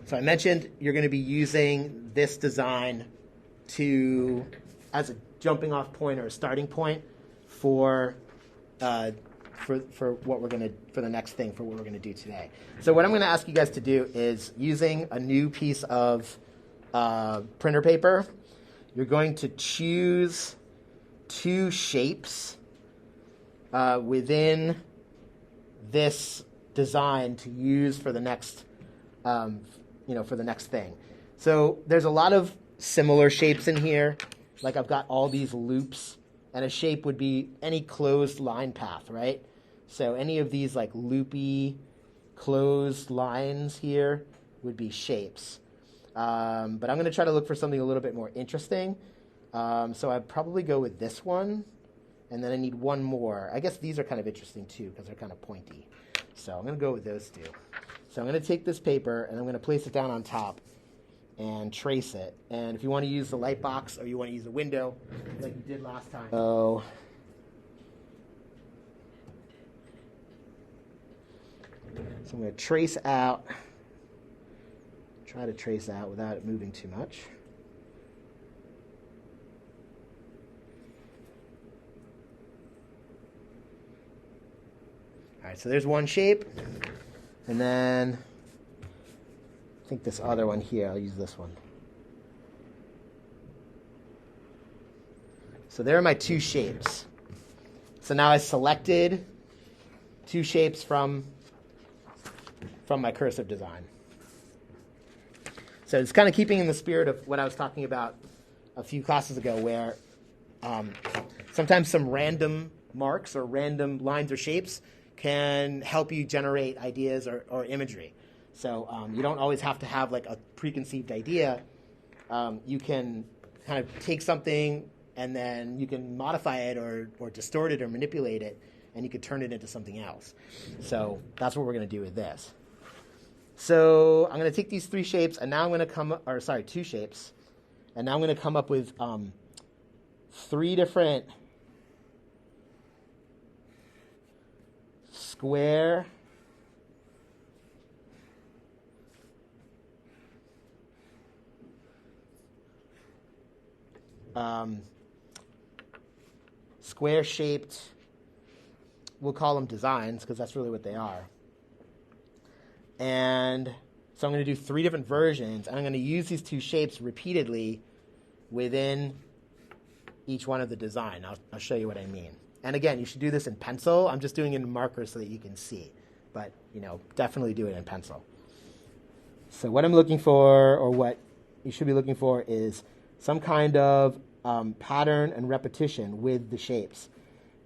So I mentioned you're going to be using this design as a jumping off point or a starting point for what we're going to for the next thing for what we're going to do today. So what I'm going to ask you guys to do is, using a new piece of printer paper, you're going to choose two shapes within this design to use for the next for the next thing. So there's a lot of similar shapes in here. Like I've got all these loops, and a shape would be any closed line path, right? So any of these like loopy closed lines here would be shapes. But I'm going to try to look for something a little bit more interesting. So I'd probably go with this one, and then I need one more. I guess these are kind of interesting too because they're kind of pointy. So I'm going to go with those two. So I'm going to take this paper and I'm going to place it down on top and trace it. And if you want to use the light box or you want to use the window like you did last time. So I'm going to trace out, try to trace out without it moving too much. All right, so there's one shape. And then I think this other one here, I'll use this one. So there are my two shapes. So now I selected two shapes from my cursive design. So it's kind of keeping in the spirit of what I was talking about a few classes ago, where sometimes some random marks or random lines or shapes can help you generate ideas or imagery. So you don't always have to have like a preconceived idea. You can kind of take something and then you can modify it or distort it or manipulate it, and you could turn it into something else. So that's what we're going to do with this. So I'm going to take these three shapes, and now I'm going to two shapes, and now I'm going to come up with three different square square-shaped, we'll call them designs because that's really what they are. And so I'm going to do three different versions, and I'm going to use these two shapes repeatedly within each one of the design. I'll show you what I mean. And again, you should do this in pencil. I'm just doing it in marker so that you can see. But, definitely do it in pencil. So what I'm looking for, or what you should be looking for, is some kind of pattern and repetition with the shapes.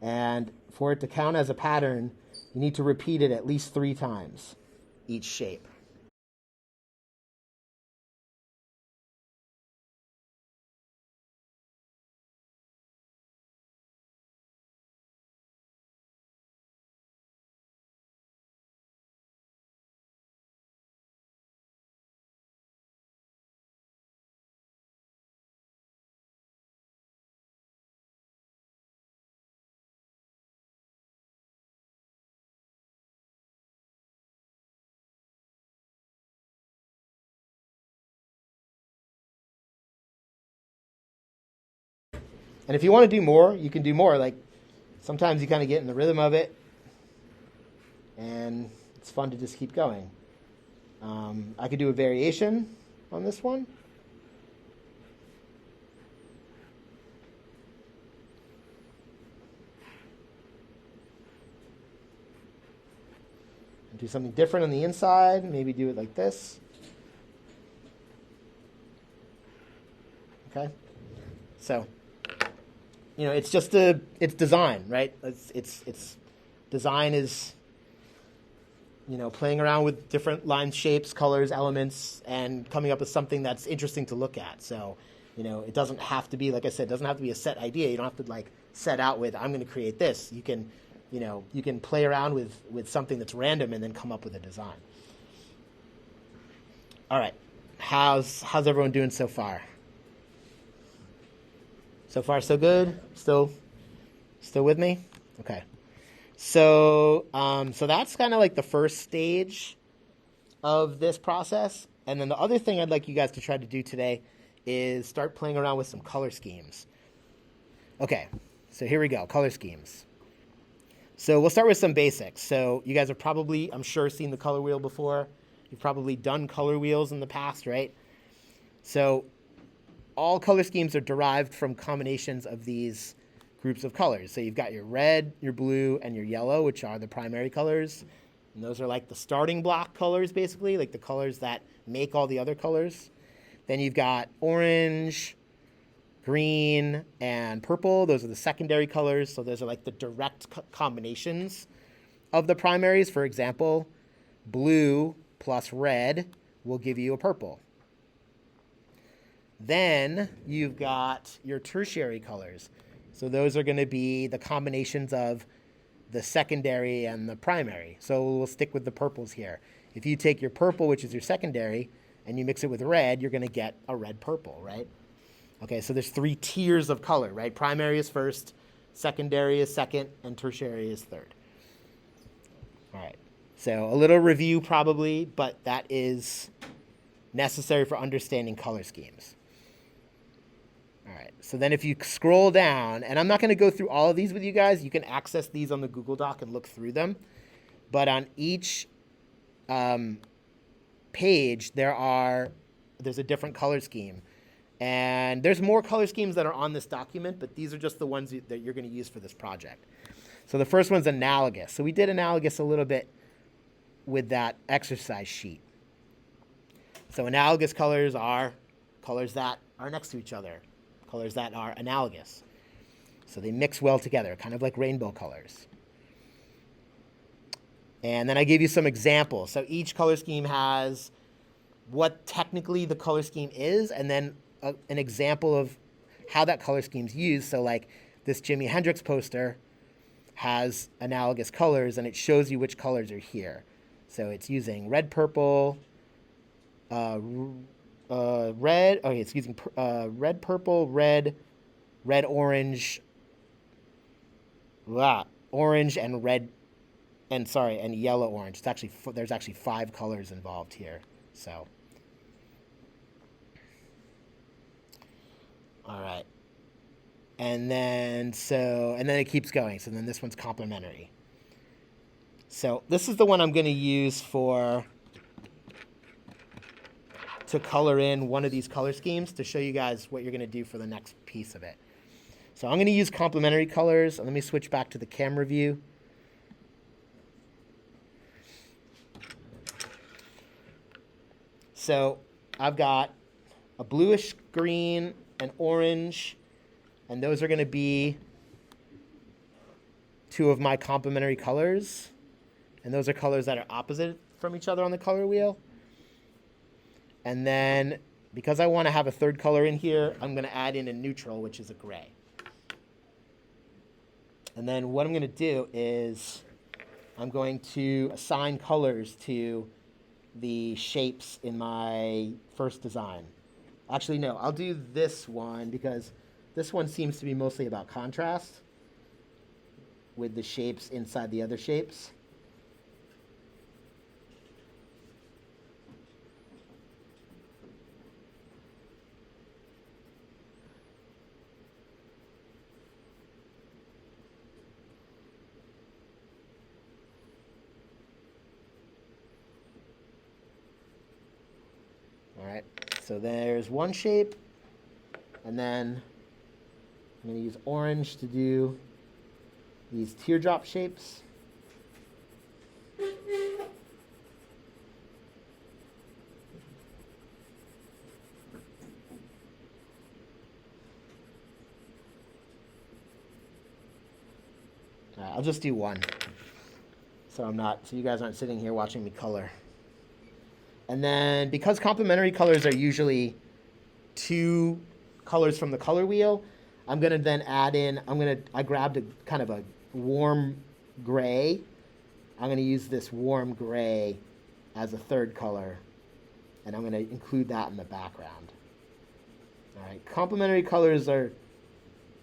And for it to count as a pattern, you need to repeat it at least 3 times, each shape. And if you want to do more, you can do more. Like sometimes you kind of get in the rhythm of it, and it's fun to just keep going. I could do a variation on this one. Do something different on the inside. Maybe do it like this. Okay. So, it's just it's design, right? It's design is, playing around with different lines, shapes, colors, elements, and coming up with something that's interesting to look at. So, it doesn't have to be, like I said, it doesn't have to be a set idea. You don't have to set out with, I'm going to create this. You can, you can play around with something that's random and then come up with a design. All right. How's everyone doing so far? So far, so good? Still with me? Okay. So that's kind of like the first stage of this process. And then the other thing I'd like you guys to try to do today is start playing around with some color schemes. Okay, so here we go, color schemes. So we'll start with some basics. So you guys have probably, I'm sure, seen the color wheel before. You've probably done color wheels in the past, right? So all color schemes are derived from combinations of these groups of colors. So you've got your red, your blue, and your yellow, which are the primary colors. And those are like the starting block colors, basically, like the colors that make all the other colors. Then you've got orange, green, and purple. Those are the secondary colors. So those are like the direct combinations of the primaries. For example, blue plus red will give you a purple. Then you've got your tertiary colors. So those are going to be the combinations of the secondary and the primary. So we'll stick with the purples here. If you take your purple, which is your secondary, and you mix it with red, you're going to get a red-purple, right? Okay, so there's 3 tiers of color, right? Primary is first, secondary is second, and tertiary is third. All right, so a little review probably, but that is necessary for understanding color schemes. All right, so then if you scroll down, and I'm not going to go through all of these with you guys. You can access these on the Google Doc and look through them. But on each page, there's a different color scheme. And there's more color schemes that are on this document, but these are just the ones that you're going to use for this project. So the first one's analogous. So we did analogous a little bit with that exercise sheet. So analogous colors are colors that are next to each other, colors that are analogous. So they mix well together, kind of like rainbow colors. And then I gave you some examples. So each color scheme has what technically the color scheme is, and then an example of how that color scheme's used. So like this Jimi Hendrix poster has analogous colors, and it shows you which colors are here. So it's using red, purple, red, purple, red, orange, orange, and red, and yellow, orange. It's actually, there's actually 5 colors involved here. So. All right. And then it keeps going. So then this one's complementary. So this is the one I'm going to use to color in one of these color schemes to show you guys what you're going to do for the next piece of it. So I'm going to use complementary colors. Let me switch back to the camera view. So I've got a bluish green, and orange, and those are going to be 2 of my complementary colors, and those are colors that are opposite from each other on the color wheel. And then because I want to have a third color in here, I'm going to add in a neutral, which is a gray. And then what I'm going to do is I'm going to assign colors to the shapes in my first design. Actually, no, I'll do this one because this one seems to be mostly about contrast with the shapes inside the other shapes. All right. So there's one shape, and then I'm going to use orange to do these teardrop shapes. I'll just do one, so you guys aren't sitting here watching me color. And then because complementary colors are usually 2 colors from the color wheel, I'm going to then add in, I grabbed a kind of a warm gray. I'm going to use this warm gray as a third color, and I'm going to include that in the background. All right, complementary colors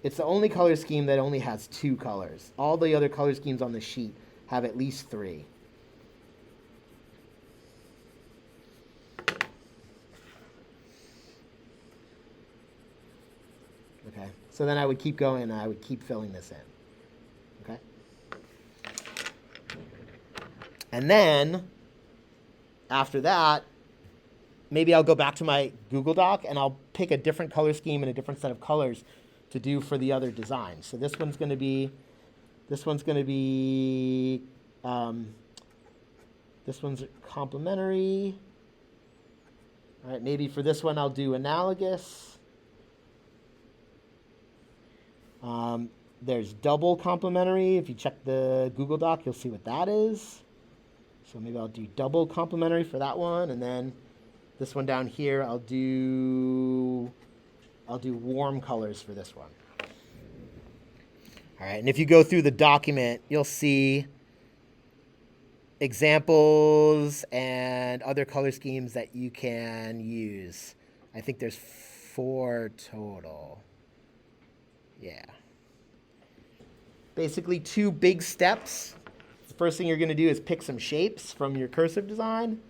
it's the only color scheme that only has 2 colors. All the other color schemes on the sheet have at least 3. Okay, so then I would keep going and I would keep filling this in. Okay, and then after that, maybe I'll go back to my Google Doc and I'll pick a different color scheme and a different set of colors to do for the other designs. So this one's going to be, this one's complementary. All right, maybe for this one I'll do analogous. There's double complementary. If you check the Google Doc, you'll see what that is. So maybe I'll do double complementary for that one, and then this one down here, I'll do warm colors for this one. All right, and if you go through the document, you'll see examples and other color schemes that you can use. I think there's 4 total. Yeah. Basically 2 big steps. The first thing you're going to do is pick some shapes from your cursive design.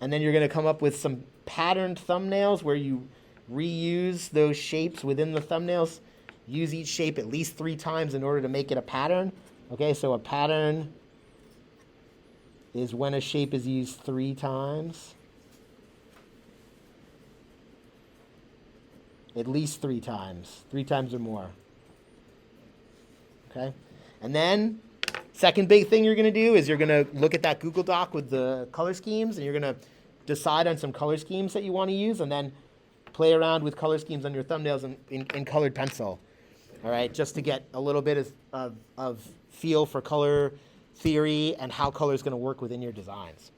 And then you're going to come up with some patterned thumbnails where you reuse those shapes within the thumbnails. Use each shape at least 3 times in order to make it a pattern. Okay, so a pattern is when a shape is used 3 times. At least 3 times. 3 times or more. Okay? And then, second big thing you're going to do is you're going to look at that Google Doc with the color schemes, and you're going to decide on some color schemes that you want to use, and then play around with color schemes on your thumbnails in colored pencil. All right? Just to get a little bit of feel for color theory and how color is going to work within your designs.